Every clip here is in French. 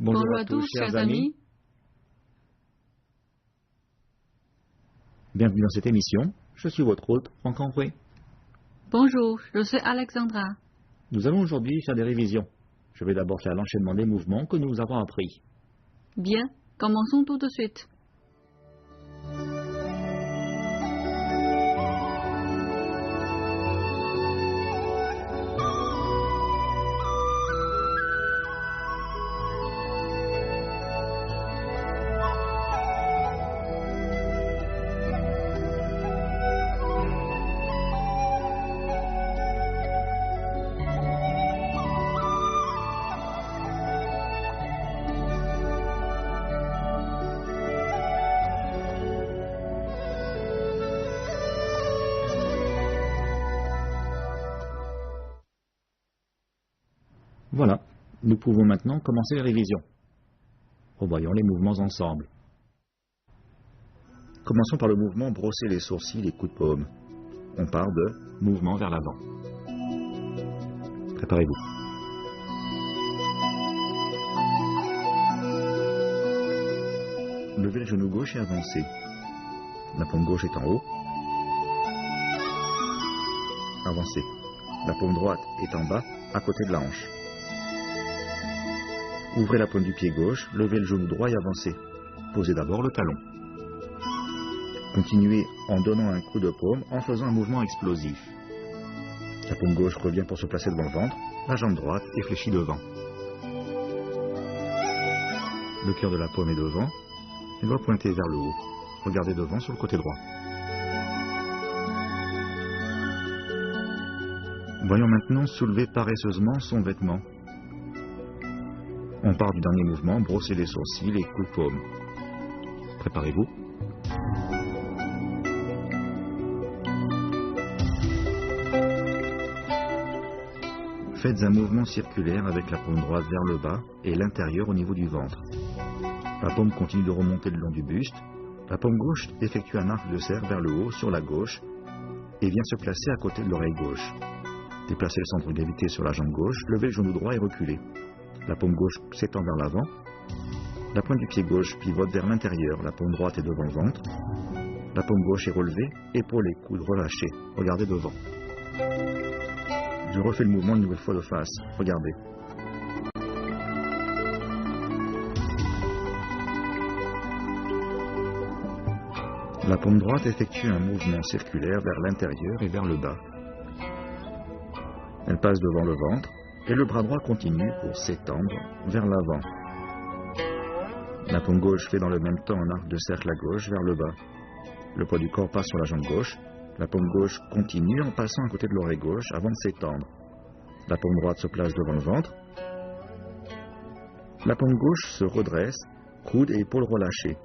Bonjour à tous, chers amis. Bienvenue dans cette émission. Je suis votre hôte, Franck Henry. Bonjour, je suis Alexandra. Nous allons aujourd'hui faire des révisions. Je vais d'abord faire l'enchaînement des mouvements que nous avons appris. Bien, commençons tout de suite. Voilà, nous pouvons maintenant commencer les révisions. Revoyons les mouvements ensemble. Commençons par le mouvement brosser les sourcils et coups de paume. On part de mouvement vers l'avant. Préparez-vous. Levez le genou gauche et avancez. La paume gauche est en haut. Avancez. La paume droite est en bas, à côté de la hanche. Ouvrez la paume du pied gauche, levez le genou droit et avancez. Posez d'abord le talon. Continuez en donnant un coup de paume en faisant un mouvement explosif. La paume gauche revient pour se placer devant le ventre, la jambe droite est fléchie devant. Le cœur de la paume est devant, elle doit pointer vers le haut. Regardez devant sur le côté droit. Voyons maintenant soulever paresseusement son vêtement. On part du dernier mouvement, brosser les sourcils et coup de paume. Préparez-vous. Faites un mouvement circulaire avec la paume droite vers le bas et l'intérieur au niveau du ventre. La paume continue de remonter le long du buste. La paume gauche effectue un arc de cercle vers le haut sur la gauche et vient se placer à côté de l'oreille gauche. Déplacez le centre de gravité sur la jambe gauche, levez le genou droit et reculez. La paume gauche s'étend vers l'avant. La pointe du pied gauche pivote vers l'intérieur. La paume droite est devant le ventre. La paume gauche est relevée, épaules et coudes relâchés. Regardez devant. Je refais le mouvement une nouvelle fois de face. Regardez. La paume droite effectue un mouvement circulaire vers l'intérieur et vers le bas. Elle passe devant le ventre. Et le bras droit continue pour s'étendre vers l'avant. La paume gauche fait dans le même temps un arc de cercle à gauche vers le bas. Le poids du corps passe sur la jambe gauche. La paume gauche continue en passant à côté de l'oreille gauche avant de s'étendre. La paume droite se place devant le ventre. La paume gauche se redresse, coudes et épaules relâchés.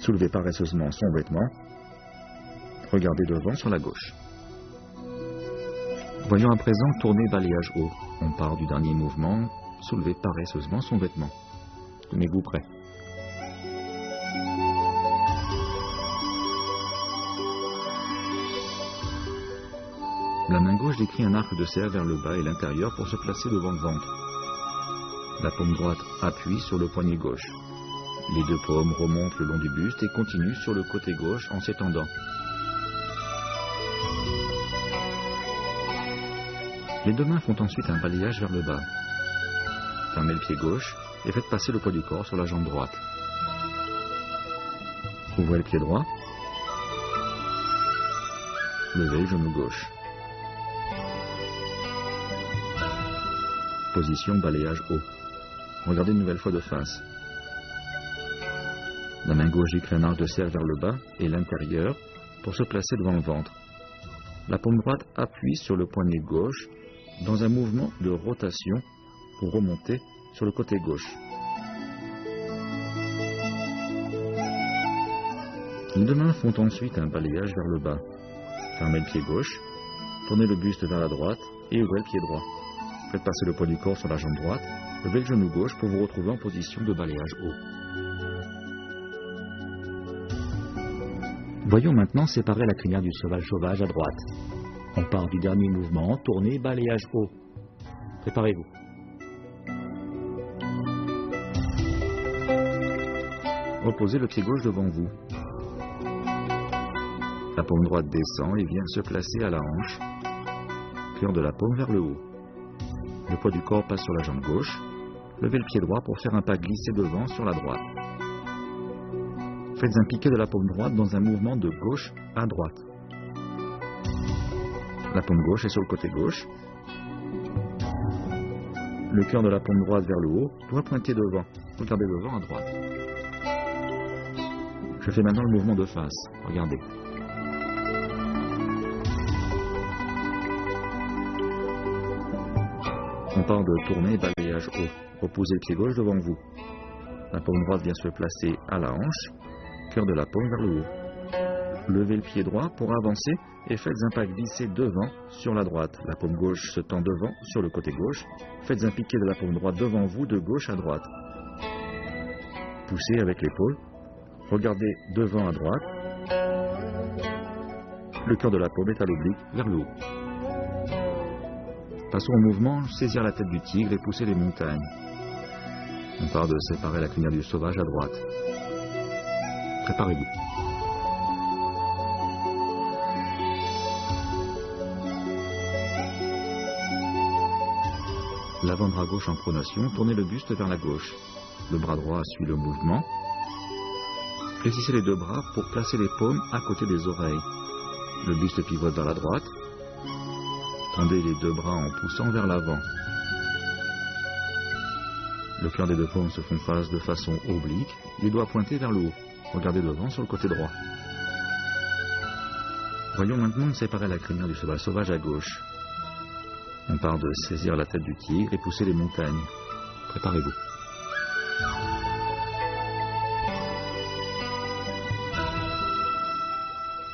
Soulevez paresseusement son vêtement. Regardez devant sur la gauche. Voyons à présent tourner balayage haut. On part du dernier mouvement, soulevez paresseusement son vêtement. Tenez-vous prêt. La main gauche décrit un arc de cercle vers le bas et l'intérieur pour se placer devant le ventre. La paume droite appuie sur le poignet gauche. Les deux paumes remontent le long du buste et continuent sur le côté gauche en s'étendant. Les deux mains font ensuite un balayage vers le bas. Fermez le pied gauche et faites passer le poids du corps sur la jambe droite. Ouvrez le pied droit. Levez le genou gauche. Position balayage haut. Regardez une nouvelle fois de face. La main gauche décrit un arc de cercle vers le bas et l'intérieur pour se placer devant le ventre. La paume droite appuie sur le poignet gauche dans un mouvement de rotation pour remonter sur le côté gauche. Les deux mains font ensuite un balayage vers le bas. Fermez le pied gauche, tournez le buste vers la droite et ouvrez le pied droit. Faites passer le poids du corps sur la jambe droite, levez le genou gauche pour vous retrouver en position de balayage haut. Voyons maintenant séparer la crinière du cheval sauvage à droite. On part du dernier mouvement, tournez, balayage haut. Préparez-vous. Reposez le pied gauche devant vous. La paume droite descend et vient se placer à la hanche, cœur de la paume vers le haut. Le poids du corps passe sur la jambe gauche. Levez le pied droit pour faire un pas glissé devant sur la droite. Faites un piqué de la paume droite dans un mouvement de gauche à droite. La paume gauche est sur le côté gauche. Le cœur de la paume droite vers le haut, doigt pointé devant. Regardez devant à droite. Je fais maintenant le mouvement de face. Regardez. On part de tournée et balayage haut. Reposez le pied gauche devant vous. La paume droite vient se placer à la hanche, cœur de la paume vers le haut. Levez le pied droit pour avancer et faites un pas glissé devant sur la droite. La paume gauche se tend devant sur le côté gauche. Faites un piqué de la paume droite devant vous de gauche à droite. Poussez avec l'épaule. Regardez devant à droite. Le cœur de la paume est à l'oblique vers le haut. Passons au mouvement, saisir la tête du tigre et pousser les montagnes. On part de séparer la crinière du sauvage à droite. Préparez-vous. L'avant-bras gauche en pronation, tournez le buste vers la gauche. Le bras droit suit le mouvement. Fléchissez les deux bras pour placer les paumes à côté des oreilles. Le buste pivote vers la droite. Tendez les deux bras en poussant vers l'avant. Le cœur des deux paumes se font face de façon oblique, les doigts pointés vers le haut. Regardez devant sur le côté droit. Voyons maintenant séparer la crinière du cheval sauvage à gauche. On part de saisir la tête du tigre et pousser les montagnes. Préparez-vous.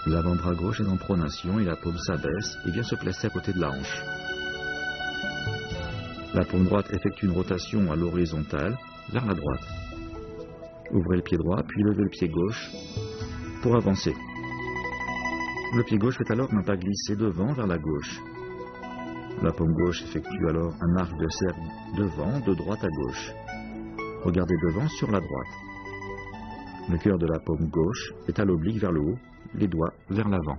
L'avant-bras gauche est en pronation et la paume s'abaisse et vient se placer à côté de la hanche. La paume droite effectue une rotation à l'horizontale vers la droite. Ouvrez le pied droit, puis levez le pied gauche pour avancer. Le pied gauche fait alors un pas glissé devant vers la gauche. La paume gauche effectue alors un arc de cercle devant, de droite à gauche. Regardez devant sur la droite. Le cœur de la paume gauche est à l'oblique vers le haut, les doigts vers l'avant.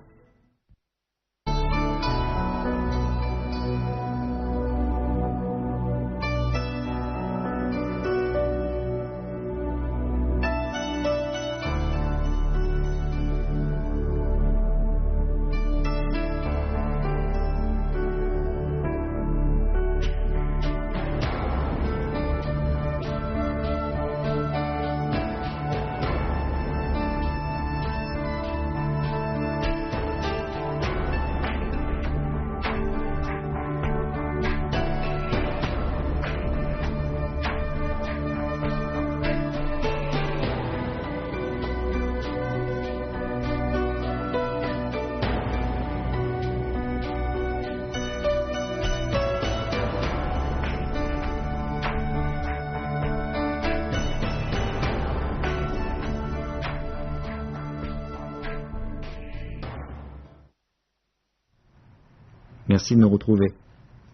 Merci de nous retrouver.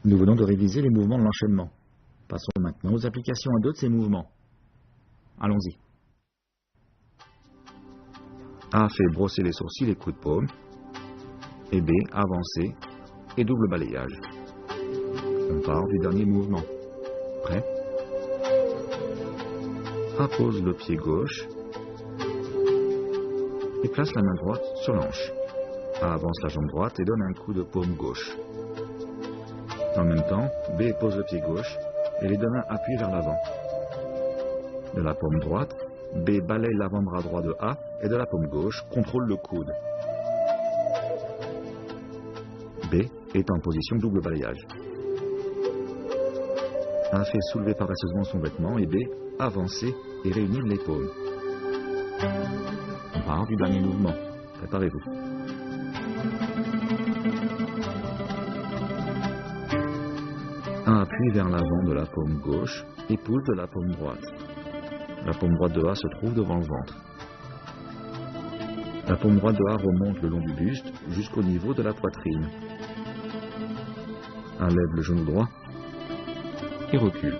Nous venons de réviser les mouvements de l'enchaînement. Passons maintenant aux applications à deux de ces mouvements. Allons-y. A fait brosser les sourcils et coups de paume. Et B, avancer et double balayage. On part du dernier mouvement. Prêt? A pose le pied gauche et place la main droite sur l'hanche. A avance la jambe droite et donne un coup de paume gauche. En même temps, B pose le pied gauche et les deux mains appuient vers l'avant. De la paume droite, B balaye l'avant-bras droit de A et de la paume gauche contrôle le coude. B est en position double balayage. A fait soulever paresseusement son vêtement et B avancer et réunir les paumes. On part du dernier mouvement. Préparez-vous. A appuie vers l'avant de la paume gauche et pousse de la paume droite. La paume droite de A se trouve devant le ventre. La paume droite de A remonte le long du buste jusqu'au niveau de la poitrine. A lève le genou droit et recule.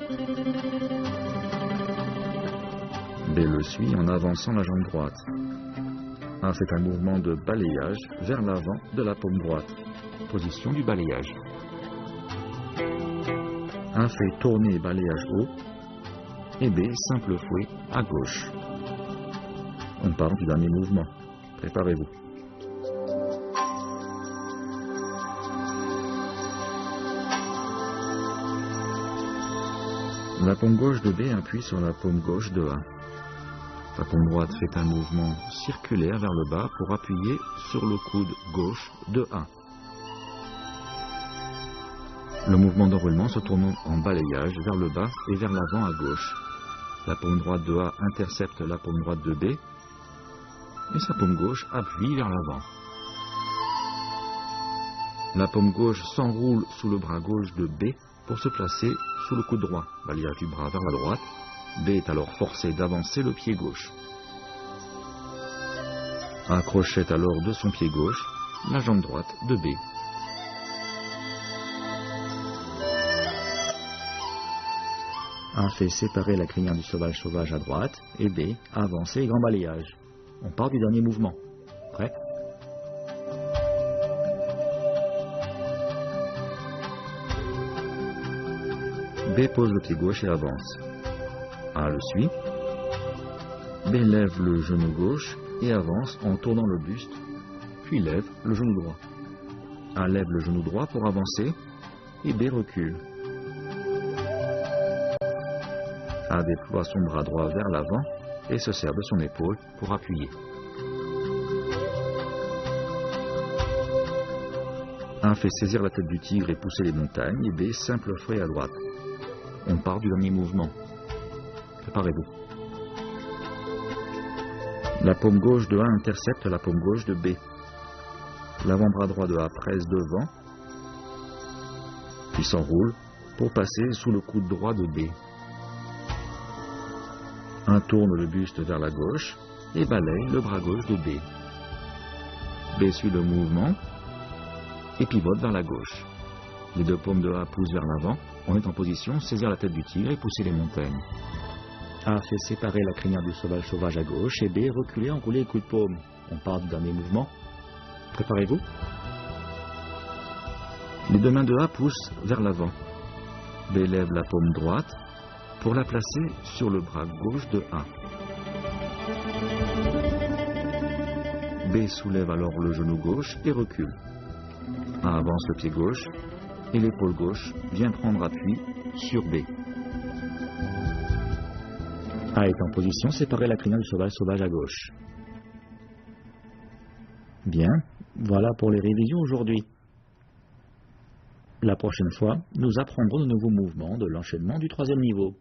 B le suit en avançant la jambe droite. A fait un mouvement de balayage vers l'avant de la paume droite. Position du balayage. A fait tourner balayage haut. Et B, simple fouet à gauche. On part du dernier mouvement. Préparez-vous. La paume gauche de B appuie sur la paume gauche de A. La paume droite fait un mouvement circulaire vers le bas pour appuyer sur le coude gauche de A. Le mouvement d'enroulement se tourne en balayage vers le bas et vers l'avant à gauche. La paume droite de A intercepte la paume droite de B et sa paume gauche appuie vers l'avant. La paume gauche s'enroule sous le bras gauche de B pour se placer sous le coude droit. Balayage du bras vers la droite. B est alors forcé d'avancer le pied gauche. A crochette alors de son pied gauche la jambe droite de B. A fait séparer la crinière du sauvage à droite et B a avancé grand balayage. On part du dernier mouvement. Prêt? B pose le pied gauche et avance. A le suit. B lève le genou gauche et avance en tournant le buste, puis lève le genou droit. A lève le genou droit pour avancer et B recule. A déploie son bras droit vers l'avant et se sert de son épaule pour appuyer. A fait saisir la tête du tigre et pousser les montagnes et B simple fouet à droite. On part du dernier mouvement. Préparez-vous. La paume gauche de A intercepte la paume gauche de B. L'avant-bras droit de A presse devant, puis s'enroule pour passer sous le coude droit de B. A tourne le buste vers la gauche et balaye le bras gauche de B. B suit le mouvement et pivote vers la gauche. Les deux paumes de A poussent vers l'avant. On est en position, saisir la tête du tigre et pousser les montagnes. A fait séparer la crinière du sauvage à gauche et B reculer, enrouler les coups de paume. On part du dernier mouvement. Préparez-vous. Les deux mains de A poussent vers l'avant. B lève la paume droite pour la placer sur le bras gauche de A. B soulève alors le genou gauche et recule. A avance le pied gauche et l'épaule gauche vient prendre appui sur B. A est en position, séparer la crinière du sauvage à gauche. Bien, voilà pour les révisions aujourd'hui. La prochaine fois, nous apprendrons de nouveaux mouvements de l'enchaînement du troisième niveau.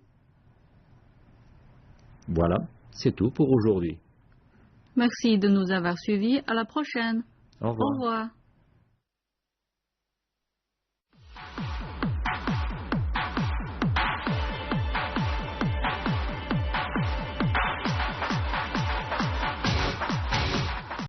Voilà, c'est tout pour aujourd'hui. Merci de nous avoir suivis. À la prochaine. Au revoir. Au revoir.